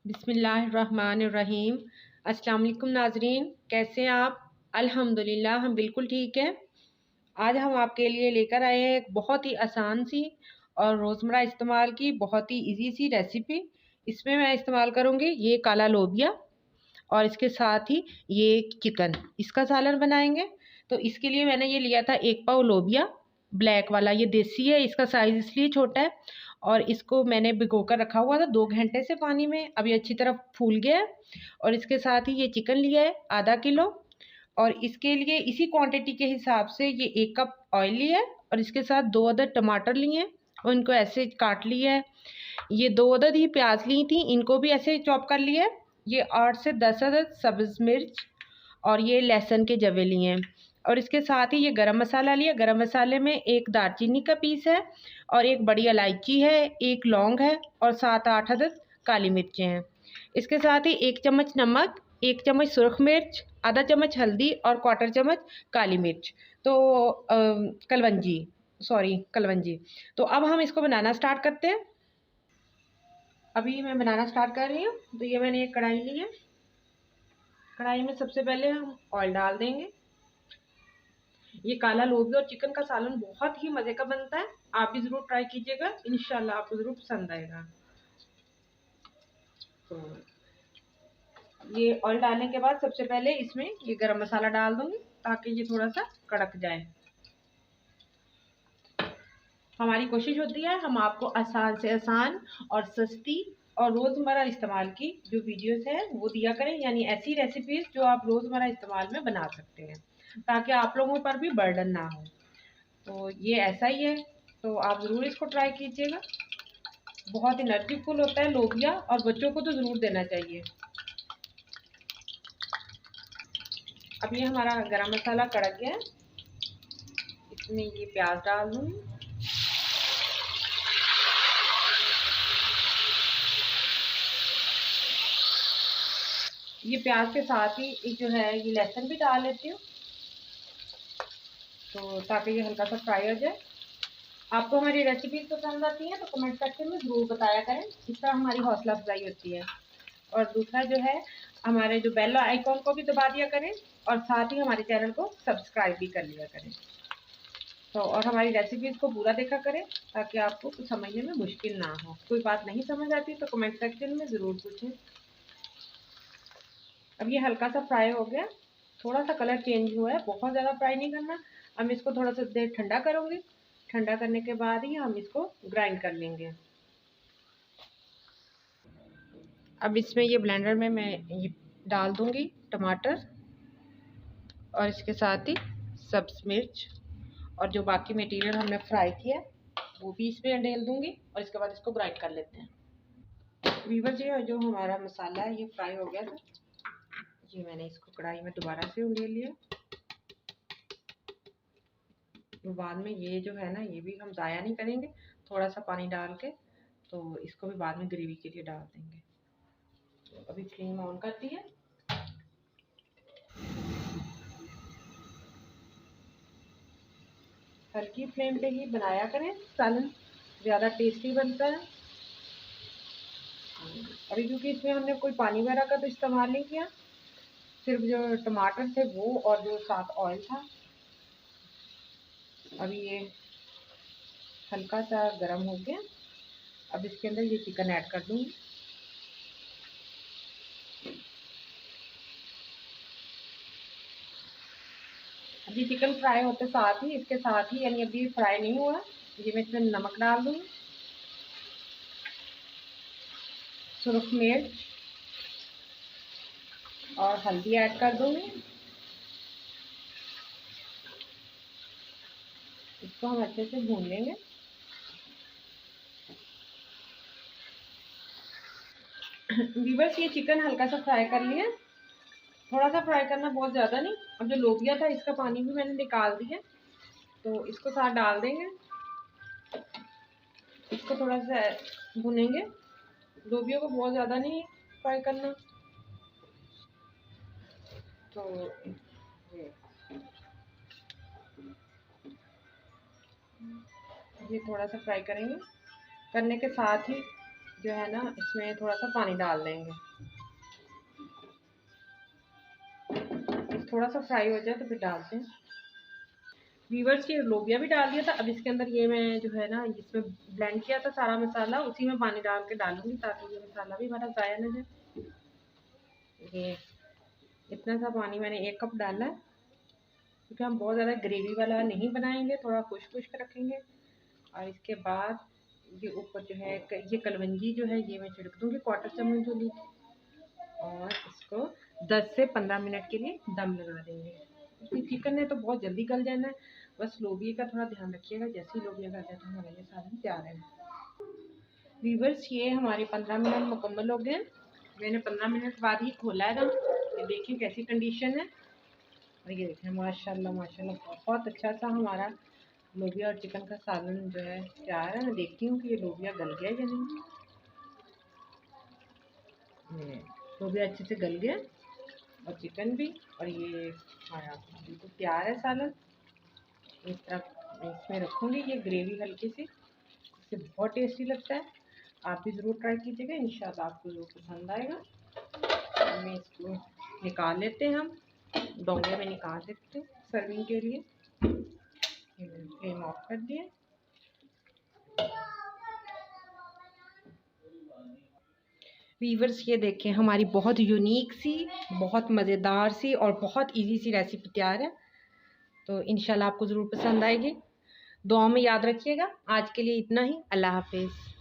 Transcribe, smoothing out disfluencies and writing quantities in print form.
बिस्मिल्लाहिर्रहमानिर्रहीम। अस्सलाम वालेकुम नाजरीन, कैसे हैं आप? अल्हम्दुलिल्लाह हम बिल्कुल ठीक हैं। आज हम आपके लिए लेकर आए हैं एक बहुत ही आसान सी और रोज़मर्रा इस्तेमाल की बहुत ही इजी सी रेसिपी। इसमें मैं इस्तेमाल करूँगी ये काला लोबिया और इसके साथ ही ये चिकन, इसका सालन बनाएंगे। तो इसके लिए मैंने ये लिया था 1 पाव लोबिया, ब्लैक वाला, ये देसी है, इसका साइज़ इसलिए छोटा है। और इसको मैंने भिगो कर रखा हुआ था 2 घंटे से पानी में, अभी अच्छी तरह फूल गया है। और इसके साथ ही ये चिकन लिया है आधा किलो, और इसके लिए इसी क्वांटिटी के हिसाब से ये 1 कप ऑयल लिया है। और इसके साथ 2 अदद टमाटर लिए हैं और इनको ऐसे काट लिया है। ये 2 अदद ही प्याज ली थी, इनको भी ऐसे चॉप कर लिया है। ये 8 से 10 अदद सब्ज़ मिर्च और ये लहसुन के जवे लिए हैं। और इसके साथ ही ये गरम मसाला लिया। गरम मसाले में 1 दालचीनी का पीस है और 1 बड़ी इलायची है, 1 लौंग है और 7-8 अदद काली मिर्चें हैं। इसके साथ ही 1 चम्मच नमक, 1 चम्मच सुरख मिर्च, आधा चम्मच हल्दी और 1/4 चम्मच काली मिर्च, तो कलवंजी। तो अब हम इसको बनाना स्टार्ट करते हैं। अभी मैं बनाना स्टार्ट कर रही हूँ। तो ये मैंने एक कढ़ाई ली है। कढ़ाई में सबसे पहले हम ऑयल डाल देंगे। ये काला लोबिया और चिकन का सालन बहुत ही मज़े का बनता है, आप भी ज़रूर ट्राई कीजिएगा, इंशाल्लाह आपको ज़रूर पसंद आएगा। तो ये ऑयल डालने के बाद सबसे पहले इसमें ये गरम मसाला डाल दूंगी ताकि ये थोड़ा सा कड़क जाए। हमारी कोशिश होती है हम आपको आसान से आसान और सस्ती और रोज़मर्रा इस्तेमाल की जो वीडियोस हैं वो दिया करें, यानी ऐसी रेसिपीज़ जो आप रोज़मर्रा इस्तेमाल में बना सकते हैं, ताकि आप लोगों पर भी बर्डन ना हो। तो ये ऐसा ही है, तो आप ज़रूर इसको ट्राई कीजिएगा। बहुत एनर्जीफुल होता है लोबिया और बच्चों को तो ज़रूर देना चाहिए। अब ये हमारा गरम मसाला कड़क गया है, इसमें ये प्याज डाल दूँगी। ये प्याज के साथ ही जो है ये लहसुन भी डाल लेती हूँ, तो ताकि ये हल्का सा फ्राई हो जाए। आपको हमारी रेसिपीज पसंद आती हैं तो कमेंट सेक्शन में ज़रूर बताया करें, इस तरह हमारी हौसला अफजाई होती है। और दूसरा जो है, हमारे जो बेल आइकॉन को भी दबा दिया करें और साथ ही हमारे चैनल को सब्सक्राइब भी कर लिया करें। तो और हमारी रेसिपीज़ को पूरा देखा करें ताकि आपको कुछ समझने में मुश्किल ना हो। कोई बात नहीं समझ आती तो कमेंट सेक्शन में ज़रूर पूछें। अब ये हल्का सा फ्राई हो गया, थोड़ा सा कलर चेंज हुआ है, बहुत ज़्यादा फ्राई नहीं करना। हम इसको थोड़ा सा देर ठंडा करूँगी, ठंडा करने के बाद ही हम इसको ग्राइंड कर लेंगे। अब इसमें ये ब्लेंडर में मैं ये डाल दूँगी टमाटर और इसके साथ ही सब्ज़ मिर्च और जो बाकी मटेरियल हमने फ्राई किया वो भी इसमें डाल दूँगी और इसके बाद इसको ग्राइंड कर लेते हैं। वीवर जी, जो हमारा मसाला है ये फ्राई हो गया था, ये मैंने इसको कढ़ाई में दोबारा से ले लिया। तो बाद में ये जो है ना, ये भी हम ज़ाया नहीं करेंगे, थोड़ा सा पानी डाल के तो इसको भी बाद में ग्रेवी के लिए डाल देंगे। तो अभी फ्लेम ऑन करती है। हल्की फ्लेम पे ही बनाया करें, सालन ज़्यादा टेस्टी बनता है। अभी क्योंकि इसमें हमने कोई पानी वगैरह का तो इस्तेमाल नहीं किया, सिर्फ जो टमाटर थे वो और जो साथ ऑयल था। अभी ये हल्का सा गर्म हो गया, अब इसके अंदर ये चिकन ऐड कर दूँगी। अभी चिकन फ्राई होते साथ ही इसके साथ ही, यानी अभी फ्राई नहीं हुआ, ये मैं इसमें नमक डाल दूँगी, सुरख मिर्च और हल्दी ऐड कर दूँगी। इसको हम अच्छे से भून लेंगे। वीवर्स, ये चिकन हल्का सा फ्राई कर लिया, थोड़ा सा फ्राई करना, बहुत ज़्यादा नहीं। अब जो लोबिया था इसका पानी भी मैंने निकाल दिया, तो इसको साथ डाल देंगे। इसको थोड़ा सा भुनेंगे, लोबिया को बहुत ज़्यादा नहीं फ्राई करना। तो ये थोड़ा सा फ्राई करेंगे, करने के साथ ही जो है ना इसमें थोड़ा सा पानी डाल देंगे, थोड़ा सा फ्राई हो जाए तो फिर डालते हैं। वीवर्स ये लोबिया भी डाल दिया था। अब इसके अंदर ये मैं जो है ना इसमें ब्लेंड किया था सारा मसाला, उसी में पानी डाल के डालूंगी ताकि ये मसाला भी हमारा ज़ाया न जाए। ये इतना सा पानी मैंने 1 कप डाला है, क्योंकि हम बहुत ज़्यादा ग्रेवी वाला नहीं बनाएंगे, थोड़ा खुश्क खुश्क रखेंगे। और इसके बाद ये ऊपर जो है ये कलवंजी जो है ये मैं छिड़क दूँगी 1/4 चम्मच जो ली थी, और इसको 10 से 15 मिनट के लिए दम लगा देंगे। क्योंकि चिकन ने तो बहुत जल्दी गल जाना है, बस लोबिया का थोड़ा ध्यान रखिएगा, जैसे ही लोबिया गल जाए तो हमारा ये सालन तैयार है। वीवर्स ये हमारे 15 मिनट मुकम्मल हो गए। मैंने 15 मिनट बाद ही खोला है ना, ये देखिए कैसी कंडीशन है। और ये देखें माशाल्लाह माशाल्लाह बहुत अच्छा सा हमारा लोबिया और चिकन का सालन जो है तैयार है। मैं देखती हूँ कि ये लोबिया गल गया या नहीं। लोबिया अच्छे से गल गया और चिकन भी, और ये हमारा बिल्कुल तैयार है सालन। इस तरह इसमें रखूँगी ये ग्रेवी हल्की सी, इससे बहुत टेस्टी लगता है। आप भी ज़रूर ट्राई कीजिएगा, इंशाल्लाह आपको ज़रूर पसंद आएगा। मैं इसको निकाल लेते हैं, हम डोंगे में निकाल देते हैं सर्विंग के लिए। फ्लेम ऑफ कर दिए। वीवर्स ये देखें हमारी बहुत यूनिक सी, बहुत मज़ेदार सी और बहुत इजी सी रेसिपी तैयार है। तो इंशाल्लाह आपको ज़रूर पसंद आएगी। दुआ में याद रखिएगा। आज के लिए इतना ही। अल्लाह हाफिज़।